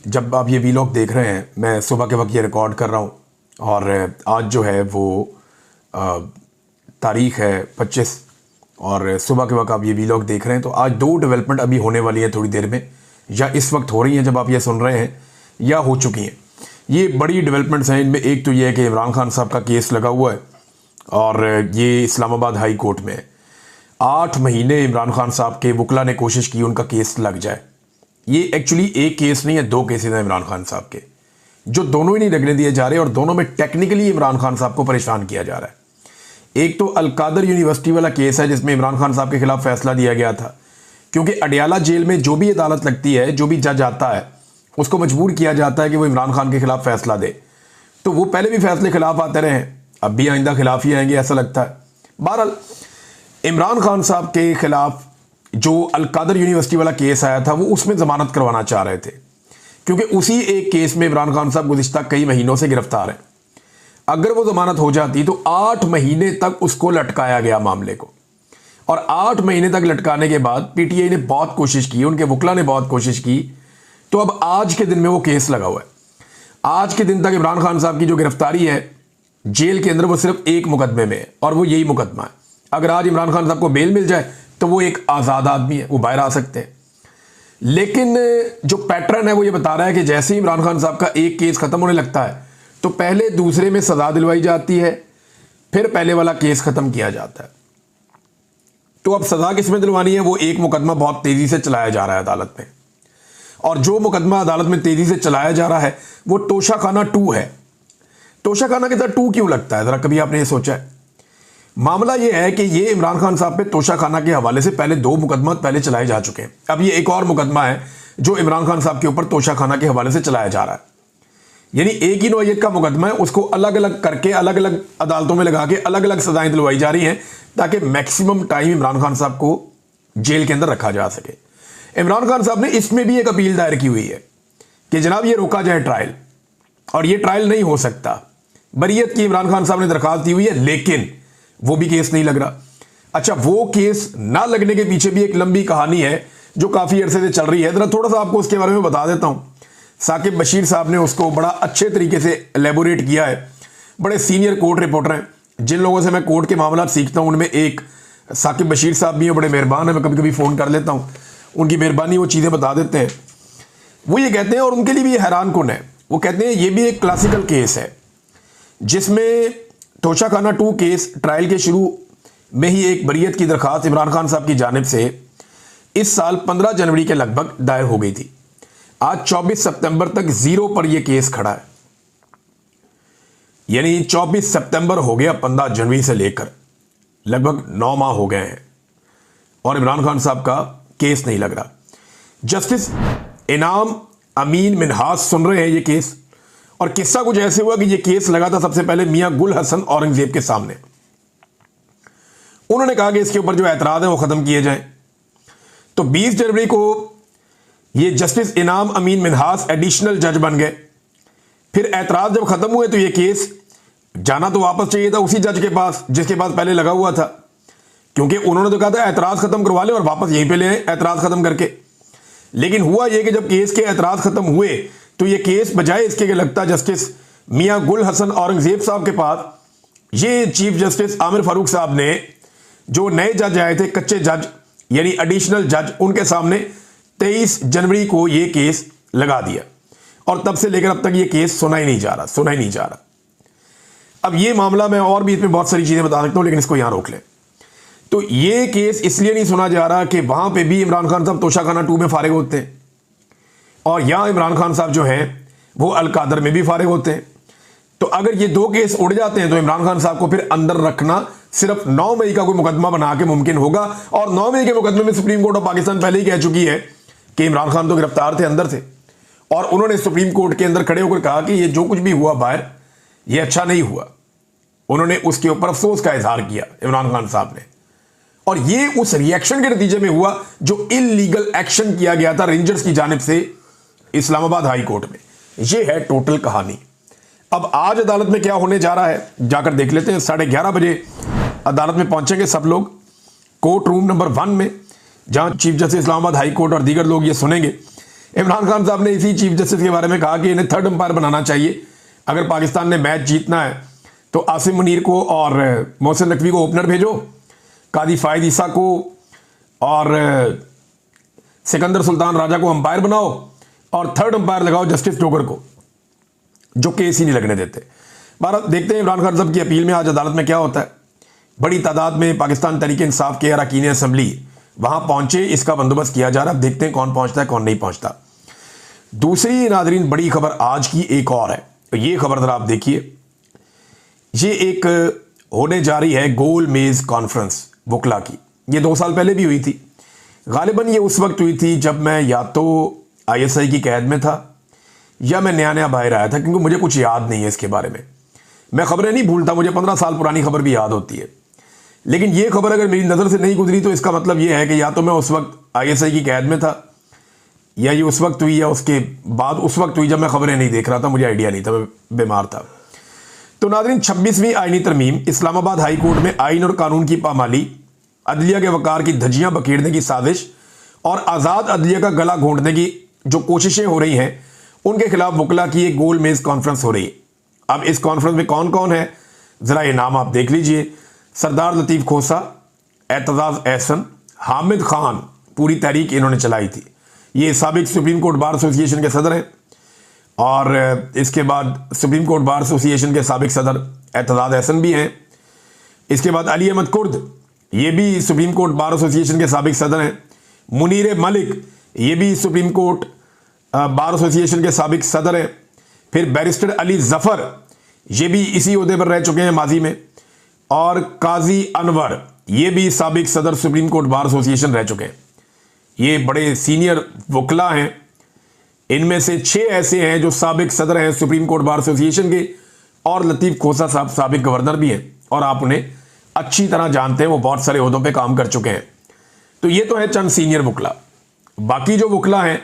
जब आप ये वीलॉग देख रहे हैं, मैं सुबह के वक्त ये रिकॉर्ड कर रहा हूँ और आज जो है वो तारीख है 25 और सुबह के वक्त आप ये वीलॉग देख रहे हैं। तो आज दो डेवलपमेंट अभी होने वाली है थोड़ी देर में, या इस वक्त हो रही हैं जब आप ये सुन रहे हैं, या हो चुकी हैं। ये बड़ी डेवलपमेंट्स हैं। इनमें एक तो ये है कि इमरान खान साहब का केस लगा हुआ है और ये इस्लामाबाद हाई कोर्ट में है। 8 महीने इमरान खान साहब के वकला ने कोशिश की उनका केस लग जाए। ये एक्चुअली एक केस नहीं है, 2 केसेस हैं इमरान खान साहब के, जो दोनों ही नहीं लगने दिए जा रहे और दोनों में टेक्निकली इमरान खान साहब को परेशान किया जा रहा है। एक तो अलकादर यूनिवर्सिटी वाला केस है जिसमें इमरान खान साहब के खिलाफ फैसला दिया गया था, क्योंकि अडियाला जेल में जो भी अदालत लगती है, जो भी जज आता है, उसको मजबूर किया जाता है कि वो इमरान खान के खिलाफ फैसला दे। तो वो पहले भी फैसले खिलाफ आते रहे, अब भी आइंदा खिलाफ ही आएंगे ऐसा लगता है। बहरहाल इमरान खान साहब के खिलाफ जो अलकादर यूनिवर्सिटी वाला केस आया था वो उसमें जमानत करवाना चाह रहे थे, क्योंकि उसी एक केस में इमरान खान साहब गुज़िश्ता कई महीनों से गिरफ्तार हैं। अगर वो जमानत हो जाती तो 8 महीने तक उसको लटकाया गया मामले को, और 8 महीने तक लटकाने के बाद पीटीआई ने बहुत कोशिश की, उनके वकला ने बहुत कोशिश की, तो अब आज के दिन में वो केस लगा हुआ है। आज के दिन तक इमरान खान साहब की जो गिरफ्तारी है जेल के अंदर, वो सिर्फ एक मुकदमे में है और वो यही मुकदमा है। अगर आज इमरान खान साहब को बेल मिल जाए तो वो एक आज़ाद आदमी है, वो बाहर आ सकते हैं। लेकिन जो पैटर्न है वो ये बता रहा है कि जैसे ही इमरान खान साहब का एक केस खत्म होने लगता है तो पहले दूसरे में सजा दिलवाई जाती है, फिर पहले वाला केस खत्म किया जाता है। तो अब सजा किसमें दिलवानी है? वो एक मुकदमा बहुत तेजी से चलाया जा रहा है अदालत में, और जो मुकदमा अदालत में तेजी से चलाया जा रहा है वो तोशाखाना 2 है। तोशाखाना के साथ 2 क्यों लगता है, जरा कभी आपने ये सोचा है? मामला ये है कि ये इमरान खान साहब पे तोशाखाना के हवाले से पहले 2 मुकदमा पहले चलाए जा चुके हैं। अब ये एक और मुकदमा है जो इमरान खान साहब के ऊपर तोशाखाना के हवाले से चलाया जा रहा है। यानी एक ही नौयत का मुकदमा है, उसको अलग अलग करके अलग अलग अदालतों में लगा के अलग अलग सजाएं दिलवाई जा रही हैं, ताकि मैक्सिमम टाइम इमरान खान साहब को जेल के अंदर रखा जा सके। इमरान खान साहब ने इसमें भी एक अपील दायर की हुई है कि जनाब ये रोका जाए ट्रायल, और ये ट्रायल नहीं हो सकता। बरीयत की इमरान खान साहब ने दरखास्त दी हुई है, लेकिन वो भी केस नहीं लग रहा। अच्छा, वो केस ना लगने के पीछे भी एक लंबी कहानी है जो काफी अरसे से चल रही है। जरा थोड़ा सा आपको उसके बारे में बता देता हूं। साकिब बशीर साहब ने उसको बड़ा अच्छे तरीके से एलेबोरेट किया है। बड़े सीनियर कोर्ट रिपोर्टर हैं, जिन लोगों से मैं कोर्ट के मामला सीखता हूं उनमें एक साकिब बशीर साहब भी हैं, बड़े मेहरबान है। मैं कभी कभी फोन कर लेता हूं, उनकी मेहरबानी, वो चीजें बता देते हैं। वो ये कहते हैं, और उनके लिए भी हैरान कुन है, वो कहते हैं ये भी एक क्लासिकल केस है जिसमें तोशाखाना 2 केस ट्रायल के शुरू में ही एक बरीयत की दरखास्त इमरान खान साहब की जानिब से इस साल 15 जनवरी के लगभग दायर हो गई थी। आज 24 सितंबर तक 0 पर यह केस खड़ा है। यानी 24 सितंबर हो गया, 15 जनवरी से लेकर लगभग 9 माह हो गए हैं और इमरान खान साहब का केस नहीं लग रहा। जस्टिस इनाम अमीन मिन्हाज सुन रहे हैं ये केस, और किस्सा कुछ ऐसे हुआ कि ये केस लगा था सबसे पहले मियां गुल हसन औरंगजेब के सामने। उन्होंने कहा कि इसके ऊपर जो एतराज है वो खत्म किए जाएं। तो 20 जनवरी को ये जस्टिस इनाम अमीन मिन्हाज एडिशनल जज बन गए। फिर एतराज जब खत्म हुए तो ये केस जाना तो वापस चाहिए था उसी जज के पास जिसके पास पहले लगा हुआ था, क्योंकि उन्होंने तो कहा था एतराज खत्म करवा ले और वापस यहीं पे ले आए एतराज खत्म करके। लेकिन हुआ यह कि जब केस के एतराज खत्म हुए तो ये केस बजाय इसके कि लगता जस्टिस मियां गुल हसन औरंगजेब साहब के पास, ये चीफ जस्टिस आमिर फारूक साहब ने, जो नए जज आए थे, कच्चे जज यानी एडिशनल जज, उनके सामने 23 जनवरी को ये केस लगा दिया, और तब से लेकर अब तक ये केस सुना ही नहीं जा रहा। अब ये मामला मैं और भी इसमें बहुत सारी चीजें बता सकता हूं, लेकिन इसको यहां रोक लें। तो ये केस इसलिए नहीं सुना जा रहा कि वहां पे भी इमरान खान साहब तोशाखाना 2 में फारिग होते हैं, और यहां इमरान खान साहब जो हैं वो अलकादर में भी फारिग होते हैं। तो अगर ये 2 केस उड़ जाते हैं तो इमरान खान साहब को फिर अंदर रखना सिर्फ 9 मई का कोई मुकदमा बना के मुमकिन होगा, और 9 मई के मुकदमे में सुप्रीम कोर्ट ऑफ पाकिस्तान पहले ही कह चुकी है कि इमरान खान तो गिरफ्तार थे, अंदर थे, और उन्होंने सुप्रीम कोर्ट के अंदर खड़े होकर कहा कि ये जो कुछ भी हुआ बाहर, ये अच्छा नहीं हुआ। उन्होंने उसके ऊपर अफसोस का इजहार किया इमरान खान साहब ने, और ये उस रिएक्शन के नतीजे में हुआ जो इलीगल एक्शन किया गया था रेंजर्स की जानिब से इस्लामाबाद हाई कोर्ट में। ये है टोटल कहानी। अब आज अदालत में क्या होने जा रहा है जाकर देख लेते हैं। 11:30 बजे अदालत में पहुंचेंगे सब लोग, कोर्ट रूम नंबर 1 में, जहां chief justice Islamabad high court और दीगर लोग ये सुनेंगे इमरान खान साहब ने इसी चीफ जस्टिस के बारे में कहा कि इन्हें थर्ड अंपायर बनाना चाहिए। अगर पाकिस्तान ने मैच जीतना है तो आसिम मुनीर को और मोहसिन नकवी को ओपनर भेजो, कादी फायद ईसा को और सिकंदर सुल्तान राजा को अंपायर बनाओ, और थर्ड अंपायर लगाओ जस्टिस डोगर को, जो केस ही नहीं लगने देते। भारत देखते हैं इमरान खान साहब की अपील में आज अदालत में क्या होता है। बड़ी तादाद में पाकिस्तान तहरीक इंसाफ के अरकान असम्बली वहां पहुंचे, इसका बंदोबस्त किया जा रहा है। देखते हैं कौन पहुंचता है कौन नहीं पहुंचता। दूसरी नाजरीन बड़ी खबर आज की एक और है, ये खबर जरा आप देखिए। ये एक होने जा रही है गोल मेज कॉन्फ्रेंस वकला की। ये 2 साल पहले भी हुई थी। गालिबन ये उस वक्त हुई थी जब मैं या तो ISI की कैद में था या मैं नया नया बाहर आया था, क्योंकि मुझे कुछ याद नहीं है इसके बारे में। मैं खबरें नहीं भूलता, मुझे 15 साल पुरानी खबर भी याद होती है। लेकिन ये खबर अगर मेरी नज़र से नहीं गुजरी तो इसका मतलब ये है कि या तो मैं उस वक्त ISI की कैद में था, या ये उस वक्त हुई या उसके बाद उस वक्त हुई जब मैं खबरें नहीं देख रहा था, मुझे आइडिया नहीं था, मैं बीमार था। तो नाज़रीन 26वीं आईनी तरमीम, इस्लामाबाद हाई कोर्ट में आइन और कानून की पामाली, अदलिया के वकार की धज्जियां बखेरने की साजिश और आज़ाद अदलिया का गला घोंटने की जो कोशिशें हो रही हैं, उनके खिलाफ वकला की एक गोल मेज कॉन्फ्रेंस हो रही है। अब इस कॉन्फ्रेंस में कौन कौन है, ज़रा ये नाम आप देख लीजिए। सरदार लतीफ़ खोसा, एतजाज़ एहसन, हामिद खान, पूरी तहरीक इन्होंने चलाई थी। ये साबिक सुप्रीम कोर्ट बार एसोसिएशन के सदर हैं, और इसके बाद सुप्रीम कोर्ट बार एसोसिएशन के साबिक सदर एतजाज़ एहसन भी हैं। इसके बाद अली अहमद कुर्द, ये भी सुप्रीम कोर्ट बार एसोसिएशन के साबिक सदर हैं। मुनीर मलिक, ये भी सुप्रीम कोर्ट बार एसोसिएशन के साबिक सदर हैं। फिर बैरिस्टर अली जफ़र, ये भी इसी ओहदे पर रह चुके हैं माजी में। और काजी अनवर, ये भी साबिक सदर सुप्रीम कोर्ट बार एसोसिएशन रह चुके हैं। ये बड़े सीनियर वकला हैं। इनमें से 6 ऐसे हैं जो साबिक सदर हैं सुप्रीम कोर्ट बार एसोसिएशन के, और लतीफ़ खोसा साहब साबिक गवर्नर भी हैं, और आप उन्हें अच्छी तरह जानते हैं, वो बहुत सारे ओहदों पे काम कर चुके हैं। तो ये तो है चंद सीनियर वकला। बाकी जो वकला हैं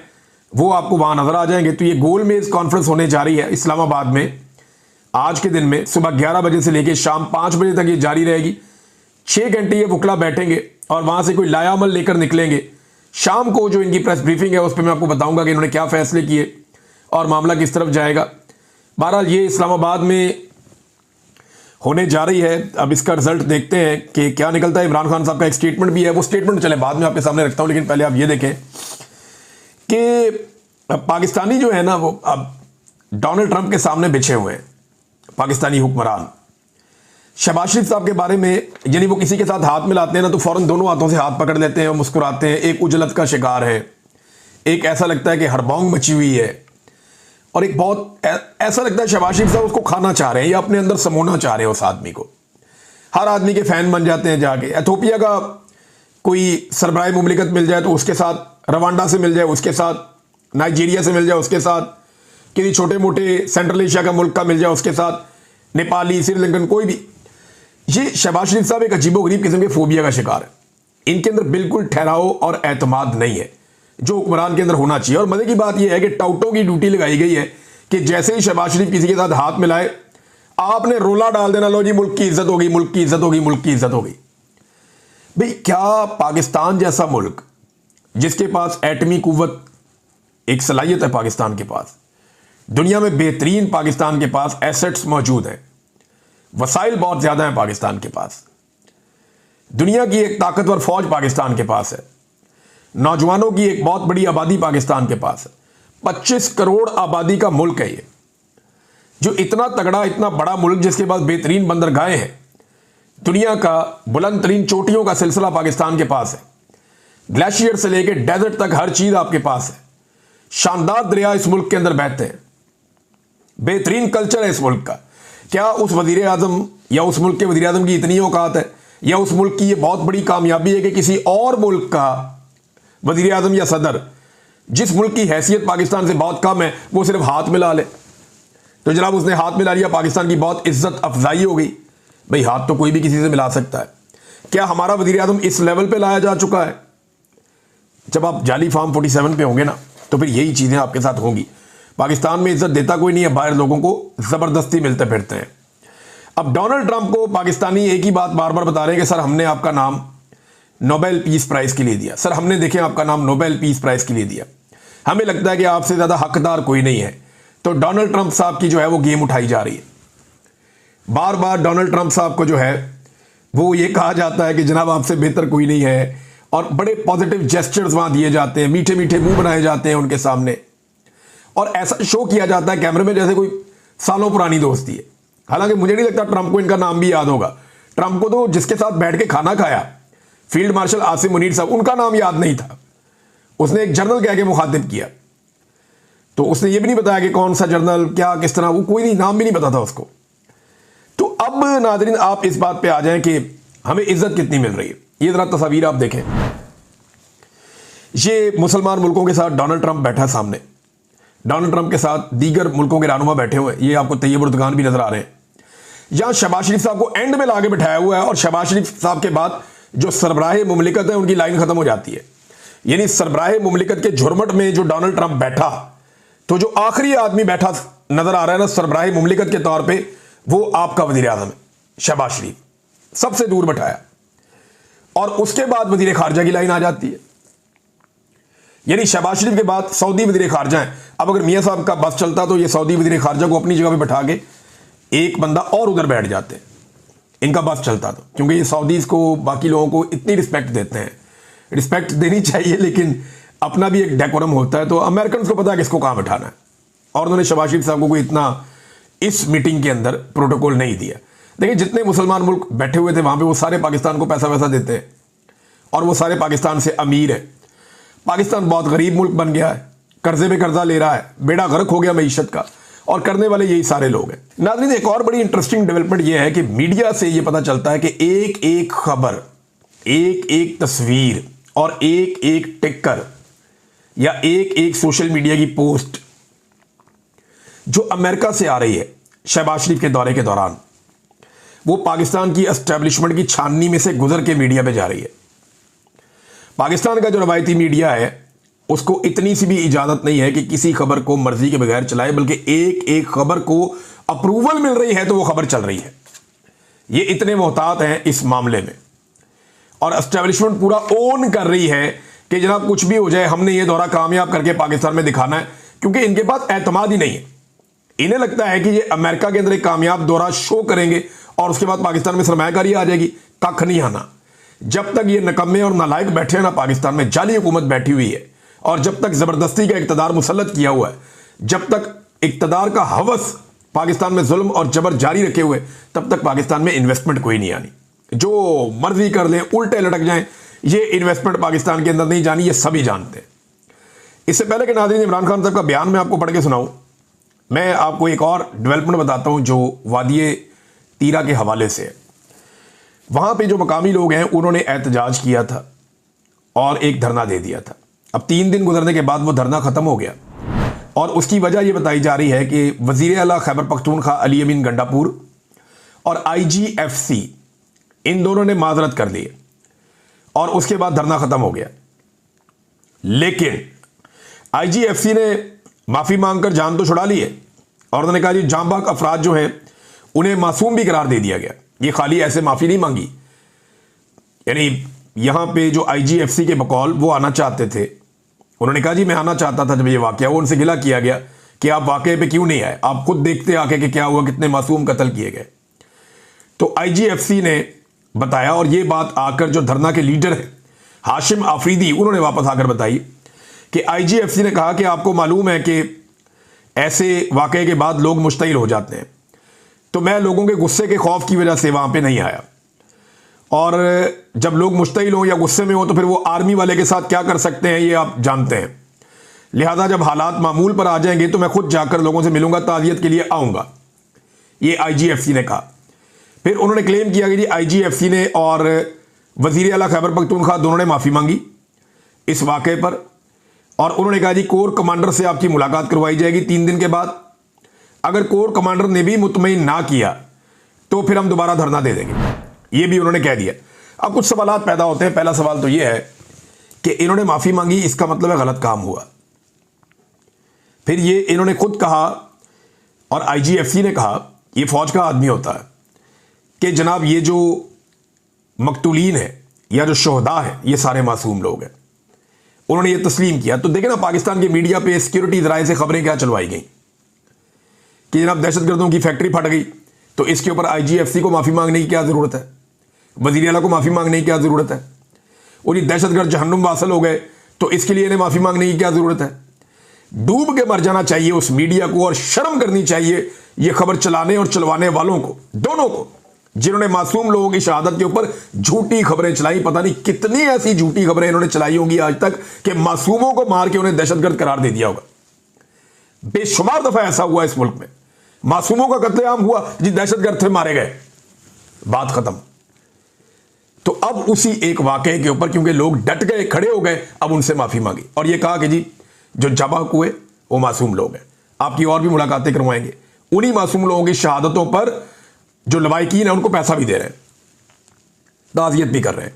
वो आपको वहां नजर आ जाएंगे। तो ये गोल मेज कॉन्फ्रेंस होने जा रही है इस्लामाबाद में आज के दिन में, सुबह 11 बजे से लेकर शाम 5 बजे तक ये जारी रहेगी। 6 घंटे ये वकला बैठेंगे और वहां से कोई लायामल लेकर निकलेंगे। शाम को जो इनकी प्रेस ब्रीफिंग है उस पर मैं आपको बताऊंगा कि इन्होंने क्या फैसले किए और मामला किस तरफ जाएगा। बहरहाल ये इस्लामाबाद में होने जा रही है। अब इसका रिजल्ट देखते हैं कि क्या निकलता है। इमरान खान साहब का एक स्टेटमेंट भी है, वो स्टेटमेंट चले बाद में आपके सामने रखता हूं, लेकिन पहले आप ये देखें कि पाकिस्तानी जो है ना, वो अब डोनाल्ड ट्रंप के सामने बिछे हुए हैं। पाकिस्तानी हुक्मरान शहबाज शरीफ साहब के बारे में, यानी वो किसी के साथ हाथ मिलाते हैं ना तो फौरन दोनों हाथों से हाथ पकड़ लेते हैं और मुस्कुराते हैं। एक उजलत का शिकार है, एक ऐसा लगता है कि हड़बौंग मची हुई है, और एक बहुत ऐसा लगता है शहबाज शरीफ साहब उसको खाना चाह रहे हैं या अपने अंदर समोना चाह रहे हैं उस आदमी को। हर आदमी के फैन बन जाते हैं जाके। एथोपिया का कोई सरबराह मुमलिकत मिल जाए तो उसके साथ, रवांडा से मिल जाए उसके साथ, नाइजीरिया से मिल जाए उसके साथ, किसी छोटे मोटे सेंट्रल एशिया का मुल्क का मिल जाए उसके साथ, नेपाली, श्रीलंकन, कोई भी। ये शहबाज शरीफ साहब एक अजीबोगरीब किस्म के फोबिया का शिकार है। इनके अंदर बिल्कुल ठहराव और एतमाद नहीं है जो हुक्मरान के अंदर होना चाहिए। और मजे की बात यह है कि टाउटों की ड्यूटी लगाई गई है कि जैसे ही शहबाज शरीफ किसी के साथ हाथ मिलाए, आपने रोला डाल देना, लो जी मुल्क की इज्जत होगी, मुल्क की इज्जत होगी, मुल्क की इज्जत होगी। भाई क्या पाकिस्तान जैसा मुल्क जिसके पास एटमी कुव्वत एक सलाहियत है, पाकिस्तान के पास दुनिया में बेहतरीन, पाकिस्तान के पास एसेट्स मौजूद हैं, वसाइल बहुत ज्यादा हैं पाकिस्तान के पास, दुनिया की एक ताकतवर फौज पाकिस्तान के पास है, नौजवानों की एक बहुत बड़ी आबादी पाकिस्तान के पास है। 25 करोड़ आबादी का मुल्क है ये, जो इतना तगड़ा, इतना बड़ा मुल्क जिसके पास बेहतरीन बंदरगाहें हैं, दुनिया का बुलंद तरीन चोटियों का सिलसिला पाकिस्तान के पास है, ग्लेशियर से लेकर डेजर्ट तक हर चीज आपके पास है, शानदार दरिया इस मुल्क के अंदर बहते हैं, बेहतरीन कल्चर है इस मुल्क का। क्या उस वजीर आजम या उस मुल्क के वजीर आजम की इतनी औकात है, या उस मुल्क की ये बहुत बड़ी कामयाबी है कि किसी और मुल्क का वजीर आजम या सदर, जिस मुल्क की हैसियत पाकिस्तान से बहुत कम है, वो सिर्फ हाथ मिला ले? तो जनाब उसने हाथ मिला लिया, पाकिस्तान की बहुत इज्जत अफजाई हो गई। भाई हाथ तो कोई भी किसी से मिला सकता है। क्या हमारा वजीर आजम इस लेवल पे लाया जा चुका है? जब आप जाली फार्म 47 पे होंगे ना, तो फिर यही चीजें आपके साथ होंगी। पाकिस्तान में इज्जत देता कोई नहीं है, बाहर लोगों को जबरदस्ती मिलते फिरते हैं। अब डोनाल्ड ट्रंप को पाकिस्तानी एक ही बात बार बार बता रहे हैं कि सर हमने आपका नाम नोबेल पीस प्राइज के लिए दिया, सर हमने देखें आपका नाम नोबेल पीस प्राइज के लिए दिया। हमें लगता है कि आपसे ज़्यादा हकदार कोई नहीं है। तो डोनाल्ड ट्रंप साहब की जो है वो गेम उठाई जा रही है। बार बार डोनाल्ड ट्रंप साहब को जो है वो ये कहा जाता है कि जनाब आपसे बेहतर कोई नहीं है, और बड़े पॉजिटिव जेस्चर्स वहां दिए जाते हैं, मीठे मीठे मुंह बनाए जाते हैं उनके सामने, और ऐसा शो किया जाता है कैमरे में जैसे कोई सालों पुरानी दोस्ती है। हालांकि मुझे नहीं लगता ट्रंप को इनका नाम भी याद होगा। ट्रंप को तो जिसके साथ बैठ के खाना खाया फील्ड मार्शल आसिम मुनीर साहब, उनका नाम याद नहीं था। उसने एक जर्नल कह के मुखातिब किया, तो उसने ये भी नहीं बताया कि कौन सा जर्नल, क्या, किस तरह, वो कोई नहीं, नाम भी नहीं पता था उसको। तो अब नाजरीन आप इस बात पे आ जाएं कि हमें इज्जत कितनी मिल रही है। ये जरा तस्वीर आप देखें, ये मुसलमान मुल्कों के साथ डोनाल्ड ट्रंप बैठा है सामने, डोनाल्ड ट्रंप के साथ दीगर मुल्कों के रहनुमा बैठे हुए हैं। ये आपको तैयब उर्दगान भी नजर आ रहे हैं। यहां शहबाज शरीफ साहब को एंड में लाके बिठाया हुआ है, और शहबाज शरीफ साहब के बाद जो सरबराह मुमलिकत है उनकी लाइन खत्म हो जाती है। यानी सरबराह मुमलिकत के झुरमट में जो डोनाल्ड ट्रंप बैठा, तो जो आखिरी आदमी बैठा नजर आ रहा है ना सरबराह मुमलिकत के तौर पर, वो आपका वजीर आजम है शहबाज शरीफ, सबसे दूर बैठाया। और उसके बाद वजीर खारजा की लाइन आ जाती है। यानी शहबाज शरीफ के बाद सऊदी वजीर खारजा है। अब अगर मियां साहब का बस चलता तो ये सऊदी वजीर खारजा को अपनी जगह पे बैठा के एक बंदा और उधर बैठ जाते, इनका बस चलता तो, क्योंकि ये सऊदीज को, बाकी लोगों को इतनी रिस्पेक्ट देते हैं। रिस्पेक्ट देनी चाहिए, लेकिन अपना भी एक डेकोरम होता है। तो अमेरिकन को पता है किसको कहां बैठाना है, और उन्होंने शहबाज शरीफ साहब को कोई इतना इस मीटिंग के अंदर प्रोटोकॉल नहीं दिया। देखिए जितने मुसलमान मुल्क बैठे हुए थे वहां पे, वो सारे पाकिस्तान को पैसा वैसा देते हैं, और वो सारे पाकिस्तान से अमीर है। पाकिस्तान बहुत गरीब मुल्क बन गया है, कर्जे पे कर्जा ले रहा है, बेड़ा गर्क हो गया मईशत का, और करने वाले यही सारे लोग हैं। नाज़रीन एक और बड़ी इंटरेस्टिंग डेवलपमेंट यह है कि मीडिया से यह पता चलता है कि एक एक खबर, एक एक तस्वीर और एक एक टिक्कर या एक एक सोशल मीडिया की पोस्ट जो अमेरिका से आ रही है शहबाज शरीफ के दौरे के दौरान, वो पाकिस्तान की एस्टेब्लिशमेंट की छाननी में से गुजर के मीडिया पे जा रही है। पाकिस्तान का जो रवायती मीडिया है उसको इतनी सी भी इजाजत नहीं है कि किसी खबर को मर्जी के बगैर चलाए, बल्कि एक एक खबर को अप्रूवल मिल रही है तो वो खबर चल रही है। ये इतने मोहतात हैं इस मामले में, और एस्टेब्लिशमेंट पूरा ओन कर रही है कि जनाब कुछ भी हो जाए, हमने ये दौरा कामयाब करके पाकिस्तान में दिखाना है, क्योंकि इनके पास एतमाद ही नहीं है। इन्हें लगता है कि ये अमेरिका के अंदर एक कामयाब दौरा शो करेंगे और उसके बाद पाकिस्तान में सरमायाकारी आ जाएगी। कख नहीं आना। जब तक ये नकम्मे और नालायक बैठे हैं ना, पाकिस्तान में जाली हुकूमत बैठी हुई है, और जब तक जबरदस्ती का इक्तदार मुसल्लत किया हुआ है, जब तक इक्तदार का हवस पाकिस्तान में जुल्म और जबर जारी रखे हुए, तब तक पाकिस्तान में इन्वेस्टमेंट कोई नहीं आनी। जो मर्जी कर लें, उल्टे लटक जाएं, ये इन्वेस्टमेंट पाकिस्तान के अंदर नहीं जानी, ये सभी जानते हैं। इससे पहले कि नाज़रीन इमरान खान साहब का बयान मैं आपको पढ़ के सुनाऊं, मैं आपको एक और डेवलपमेंट बताता हूं जो वादिये तीरा के हवाले से है। वहां पे जो मकामी लोग हैं उन्होंने एहतजाज किया था और एक धरना दे दिया था। अब 3 दिन गुजरने के बाद वो धरना खत्म हो गया, और उसकी वजह यह बताई जा रही है कि वजीर आला खैबर पख्तूनख्वा अली अमीन गंडापुर और IGFC इन दोनों ने माजरत कर ली, और उसके बाद धरना खत्म हो गया। लेकिन IGFC ने माफी मांगकर जान तो छुड़ा ली है, और उन्होंने कहा जी जांबाक अफराद जो हैं उन्हें मासूम भी करार दे दिया गया। ये खाली ऐसे माफी नहीं मांगी, यानी यहां पे जो IGFC के बकौल वो आना चाहते थे, उन्होंने कहा जी मैं आना चाहता था जब ये वाकया हुआ। उनसे गिला किया गया कि आप वाकये पे क्यों नहीं आए, आप खुद देखते आके कि क्या हुआ, कितने मासूम कत्ल किए गए। तो IGFC ने बताया, और ये बात आकर जो धरना के लीडर है हाशिम आफरीदी, उन्होंने वापस आकर बताई कि IGFC ने कहा कि आपको मालूम है कि ऐसे वाकये के बाद लोग मुश्तइल हो जाते हैं, तो मैं लोगों के गुस्से के खौफ की वजह से वहां पे नहीं आया। और जब लोग मुश्तइल हो या गुस्से में हो तो फिर वो आर्मी वाले के साथ क्या कर सकते हैं ये आप जानते हैं। लिहाजा जब हालात मामूल पर आ जाएंगे तो मैं खुद जाकर लोगों से मिलूंगा, ताज़ियत के लिए आऊंगा, ये IGFC ने कहा। फिर उन्होंने क्लेम किया कि जी IGFC ने और वजीर आला खैबर पख्तूनख्वा दोनों ने माफ़ी मांगी इस वाक़े पर, और उन्होंने कहा जी कोर कमांडर से आपकी मुलाकात करवाई जाएगी 3 दिन के बाद। अगर कोर कमांडर ने भी मुतमईन ना किया तो फिर हम दोबारा धरना दे देंगे, ये भी उन्होंने कह दिया। अब कुछ सवाल पैदा होते हैं। पहला सवाल तो यह है कि इन्होंने माफ़ी मांगी, इसका मतलब है गलत काम हुआ। फिर ये इन्होंने खुद कहा और IGFC ने कहा, ये फौज का आदमी होता है, कि जनाब ये जो मकतूलीन है या जो शोहदा है ये सारे मासूम लोग हैं, उन्होंने ये तस्लीम किया। तो देखें ना, पाकिस्तान के मीडिया पे सिक्योरिटी जराए से खबरें क्या चलवाई गई कि जनाब दहशतगर्दों की फैक्ट्री फट गई, तो इसके ऊपर IGFC को माफ़ी मांगने की क्या ज़रूरत है, वज़ीर आला को माफ़ी मांगने की क्या ज़रूरत है, और ये दहशतगर्द जहन्नुम वासल हो गए तो इसके लिए इन्हें माफ़ी मांगने की क्या ज़रूरत है। डूब के मर जाना चाहिए उस मीडिया को, और शर्म करनी चाहिए ये खबर चलाने और चलवाने वालों को, दोनों को, जिन्होंने मासूम लोगों की शहादत के ऊपर झूठी खबरें चलाई। पता नहीं कितनी ऐसी झूठी खबरें इन्होंने चलाई होंगी आज तक कि मासूमों को मार के उन्हें दहशतगर्द करार दे दिया होगा। बेशुमार दफा ऐसा हुआ इस मुल्क में, मासूमों का कत्लेआम हुआ जी, दहशतगर्द थे, मारे गए, बात खत्म। तो अब उसी एक वाकये के ऊपर क्योंकि लोग डट गए, खड़े हो गए, अब उनसे माफी मांगी और ये कहा कि जी जो जबाक हुए वो मासूम लोग हैं, आपकी और भी मुलाकातें करवाएंगे, उन्हीं मासूम लोगों की शहादतों पर जो लवाहिकीन है उनको पैसा भी दे रहे हैं, ताज़ियत भी कर रहे हैं,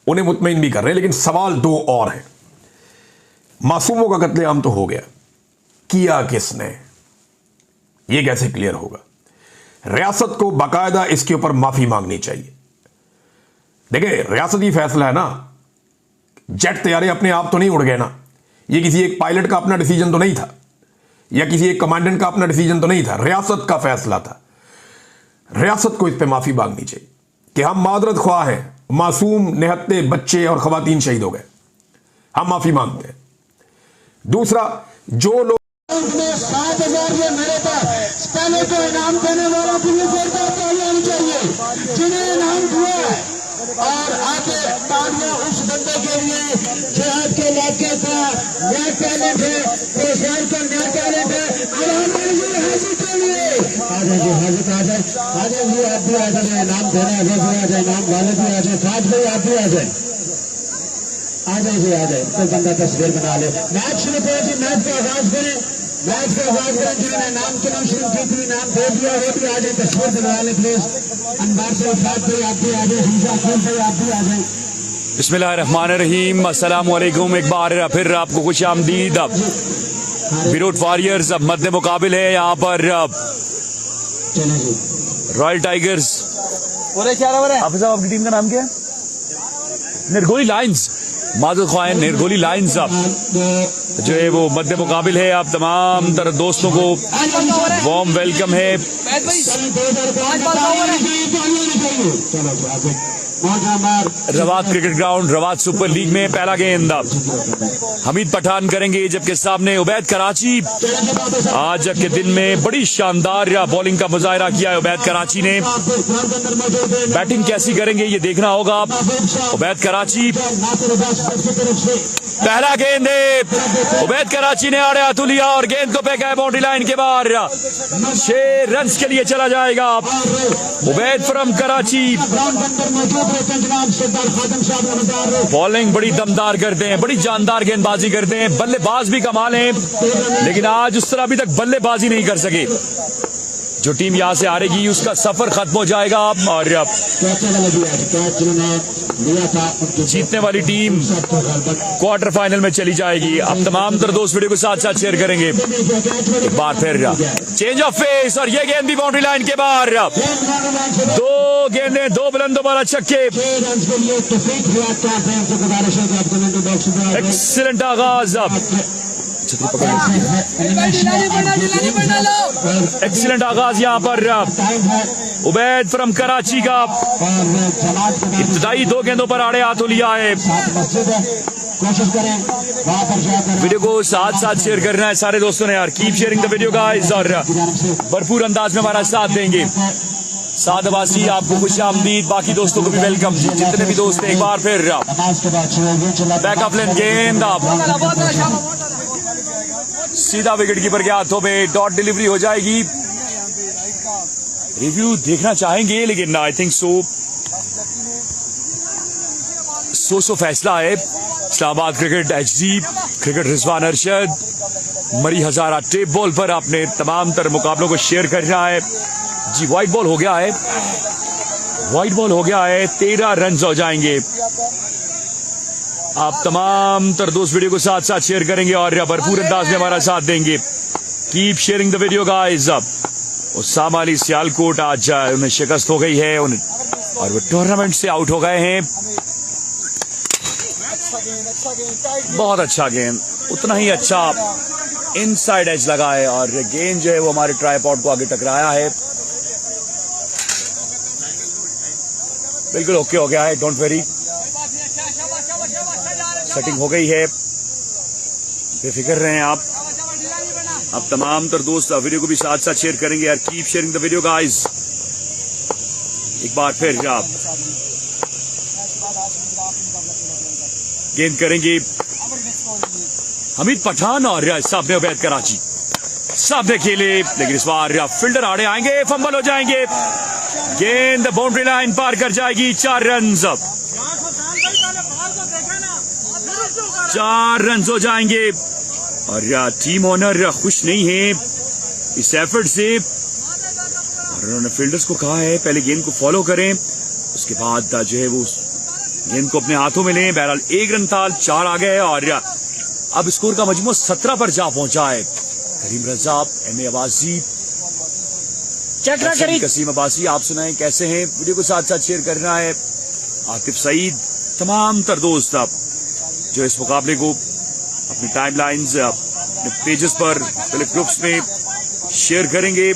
उन्हें मुतमईन भी कर रहे हैं। लेकिन सवाल दो और हैं, मासूमों का कत्लेआम तो हो गया, किया किसने, ये कैसे क्लियर होगा। रियासत को बाकायदा इसके ऊपर माफी मांगनी चाहिए। देखिए, रियासती फैसला है ना, जेट तैयारे अपने आप तो नहीं उड़ गए ना, ये किसी एक पायलट का अपना डिसीजन तो नहीं था, या किसी एक कमांडेंट का अपना डिसीजन तो नहीं था, रियासत का फैसला था। रियासत को इस पे माफी मांगनी चाहिए कि हम मादरत ख्वाह हैं, मासूम निहत्ते बच्चे और खवातीन शहीद हो गए, हम माफी मांगते हैं। दूसरा, जो लोग 7,000 मेरे पास पहले तो इनाम देने वालों को भी आनी चाहिए जिन्हें इनाम दिया है, और आगे तालियां उस बंदे के लिए जहाज के इलाके का नया टैलेंट है, रोजगार का नया टैलेंट है, हाजिर के लिए आ जाए जी, हाजिर आ जाए, आ जाए जी, आप भी आ जाए, इनाम देने वाले भी आ जाए, इनाम वाले भी आ जाए, फाज भाई आप भी आ जाए, आ जाए जी, आ जाए, कोई बंदा तस्वीर बना ले। मैच शुरू करें जी, मैच का आगाज करें, मैच का आगाज करें, जिन्होंने नाम के नाम शुरू की थी, नाम दे दिया, वो भी आ जाए, तस्वीर बनवा ले प्लीज। अनबार से फाज भाई आप भी आ जाए, हिंसा खान भाई आप भी आ जाए। बिस्मिल्लाहिर्रहमानिर्रहीम, अस्सलाम वालेकुम। एक बार फिर आपको खुश आमदीद। विरोध वॉरियर्स अब मद्दे मुकाबिल है यहाँ पर रॉयल टाइगर्स। हाफिज साहब, आपकी टीम का नाम क्या है? निर्गोली लायंस, मादर ख्वाइन निर्गोली लायंस जो है वो मद्दे मुकाबिल है। आप तमाम तरह दोस्तों को वार्म वेलकम है। रवात क्रिकेट ग्राउंड, रवात सुपर लीग में पहला गेंद हमीद पठान करेंगे, जबकि सामने उबैद कराची। आज के दिन में बड़ी शानदार बॉलिंग का मुजाहरा किया है उबैद कराची ने। बैटिंग कैसी करेंगे ये देखना होगा। उबैद कराची, पहला गेंद है, उबैद कराची ने आड़े हाथ लिया और गेंद को फेंका है बाउंड्री लाइन के बाहर। 6 रन के लिए चला जाएगा उबैद फ्रॉम कराची। बॉलिंग बड़ी दमदार करते हैं, बड़ी जानदार गेंदबाजी करते हैं, बल्लेबाज भी कमाल हैं, लेकिन आज उस तरह अभी तक बल्लेबाजी नहीं कर सके। जो टीम यहां से हारेगी उसका सफर खत्म हो जाएगा और जीतने वाली टीम क्वार्टर फाइनल में चली जाएगी। अब तमाम तर दोस्त वीडियो को साथ साथ शेयर करेंगे। एक बार फिर चेंज ऑफ फेस और ये गेंद भी बाउंड्री लाइन के बाहर। 2 गेंदें, 2 बुलंद, दोबारा छक्के। एक्सीलेंट आगाज, एक्सीलेंट आगाज यहाँ पर उबैद फ्रॉम कराची का। इब्तिदाई 2 गेंदों पर आड़े हाथों लिया है। वीडियो को साथ साथ शेयर करना है सारे दोस्तों ने यार। Keep sharing the video guys और भरपूर अंदाज में हमारा साथ देंगे। साद अब्बासी, आपको खुश आमदीद, बाकी दोस्तों को भी वेलकम। जितने भी दोस्त एक बार फिर बैक ऑफ लेन गेंद सीधा विकेट कीपर के हाथों में, डॉट डिलीवरी हो जाएगी। रिव्यू देखना चाहेंगे लेकिन आई थिंक सो फैसला है। Islamabad cricket HD cricket Rizwan Arshad, मरी हजारा टेप बॉल पर आपने तमाम तर मुकाबलों को शेयर करना है जी। व्हाइट बॉल हो गया है, व्हाइट बॉल हो गया है, 13 रन हो जाएंगे। आप तमाम तर दोस्त वीडियो को साथ साथ शेयर करेंगे और भरपूर अंदाज में हमारा साथ देंगे। Keep sharing the video guys. Usama Ali Sialkot आज उन्हें शिकस्त हो गई है और वो टूर्नामेंट से आउट हो गए हैं। बहुत अच्छा गेंद, उतना ही अच्छा इनसाइड एज लगा है और गेंद जो है वो हमारे ट्राइपॉड को आगे टकराया है। बिल्कुल ओके हो गया है, डोंट वेरी, सेटिंग हो गई है, बेफिक्र रहें आप। अब तमाम तर दोस्त वीडियो को भी साथ साथ शेयर करेंगे यार, keep sharing the video guys. एक बार फिर आप गेंद करेंगे हमीद पठान और सामने उबैद कराची, सामने खेले लेकिन इस बार फील्डर आड़े आएंगे, फंबल हो जाएंगे, गेंद बाउंड्री लाइन पार कर जाएगी। 4 रन, 4 रन हो जाएंगे और टीम ओनर खुश नहीं है इस एफर्ट से और उन्होंने फील्डर्स को कहा है पहले गेंद को फॉलो करें, उसके बाद जो है वो गेंद को अपने हाथों में लें। बहरहाल 1 रन था, 4 आ गए और अब स्कोर का मजमू 17 पर जा पहुंचा है। करीम रजा, एम.ए. अब्बासी, कसीम अब्बासी, आप सुनाएं कैसे हैं? वीडियो को साथ साथ शेयर करना है। आतिफ सईद, तमाम तर दोस्त आप जो इस मुकाबले को अपनी टाइमलाइंस, अपने पेजेस पर, मुख्तलिफ ग्रुप्स में शेयर करेंगे।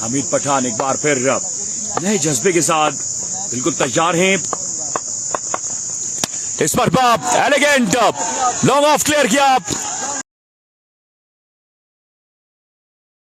हमीद पठान एक बार फिर नए जज्बे के साथ बिल्कुल तैयार हैं। इस पर बाप एलिगेंट लॉन्ग ऑफ क्लियर किया